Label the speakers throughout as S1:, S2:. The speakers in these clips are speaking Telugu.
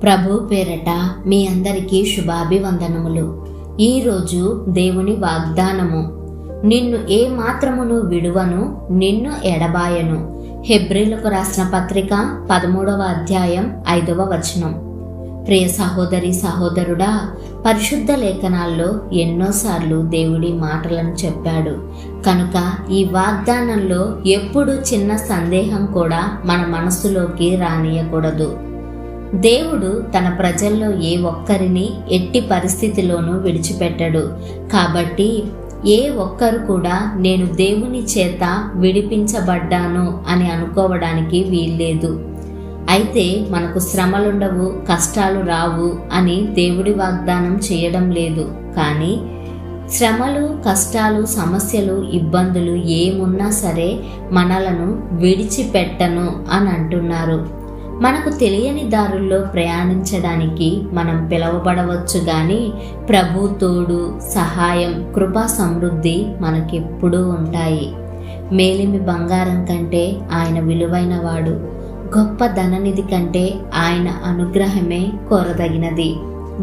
S1: ప్రభు పేరట మీ అందరికీ శుభాభివందనములు. ఈరోజు దేవుని వాగ్దానము, నిన్ను ఏ మాత్రమును విడువను, నిన్ను ఎడబాయను. హెబ్రీలకు రాసిన పత్రిక 13వ అధ్యాయం 5వ వచనం. ప్రియ సహోదరి సహోదరుడా, పరిశుద్ధ లేఖనాల్లో ఎన్నోసార్లు దేవుడి మాటలను చెప్పాడు. కనుక ఈ వాగ్దానంలో ఎప్పుడు చిన్న సందేహం కూడా మన మనసులోకి రానియకూడదు. దేవుడు తన ప్రజల్లో ఏ ఒక్కరిని ఎట్టి పరిస్థితిలోనూ విడిచిపెట్టడు. కాబట్టి ఏ ఒక్కరు కూడా నేను దేవుని చేత విడిపించబడ్డాను అని అనుకోవడానికి వీల్లేదు. అయితే మనకు శ్రమలుండవు, కష్టాలు రావు అని దేవుడి వాగ్దానం చేయడం లేదు. కానీ శ్రమలు, కష్టాలు, సమస్యలు, ఇబ్బందులు ఏమున్నా సరే మనలను విడిచిపెట్టను అని అంటున్నారు. మనకు తెలియని దారుల్లో ప్రయాణించడానికి మనం పిలువబడవచ్చు, కానీ ప్రభు తోడు, సహాయం, కృపా సమృద్ధి మనకెప్పుడూ ఉంటాయి. మేలిమి బంగారం కంటే ఆయన విలువైన వాడు, గొప్ప ధననిధి కంటే ఆయన అనుగ్రహమే కోరదగినది.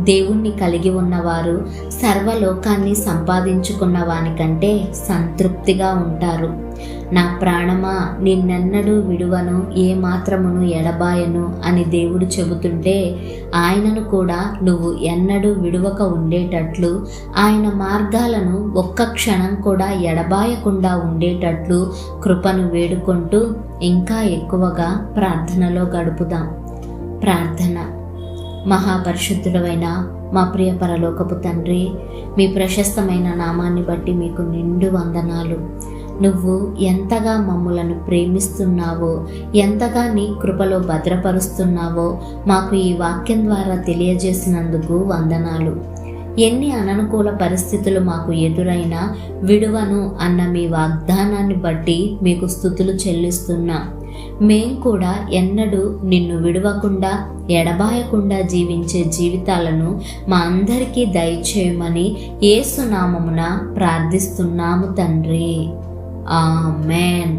S1: దేవుణ్ణి కలిగి ఉన్నవారు సర్వలోకాన్ని సంపాదించుకున్న వానికంటే సంతృప్తిగా ఉంటారు. నా ప్రాణమా, నిన్నెన్నడూ విడువను, ఏ మాత్రమును ఎడబాయను అని దేవుడు చెబుతుంటే, ఆయనను కూడా నువ్వు ఎన్నడూ విడువక ఉండేటట్లు, ఆయన మార్గాలను ఒక్క క్షణం కూడా ఎడబాయకుండా ఉండేటట్లు కృపను వేడుకుంటూ ఇంకా ఎక్కువగా ప్రార్థనలో గడుపుదాం. ప్రార్థన. మహాపరిశుద్ధుడైన మా ప్రియ పరలోకపు తండ్రి, మీ ప్రశస్తమైన నామాన్ని బట్టి మీకు నిండు వందనాలు. నువ్వు ఎంతగా మమ్ములను ప్రేమిస్తున్నావో, ఎంతగా నీ కృపలో భద్రపరుస్తున్నావో మాకు ఈ వాక్యం ద్వారా తెలియజేసినందుకు వందనాలు. ఎన్ని అననుకూల పరిస్థితులు మాకు ఎదురైనా విడువను అన్న మీ వాగ్దానాన్ని బట్టి మీకు స్తుతులు చెల్లిస్తున్నా. మేం కూడా ఎన్నడూ నిన్ను విడవకుండా, ఎడబాయకుండా జీవించే జీవితాలను మా అందరికీ దయచేయమని యేసు నామమున ప్రార్థిస్తున్నాము తండ్రి. ఆమేన్.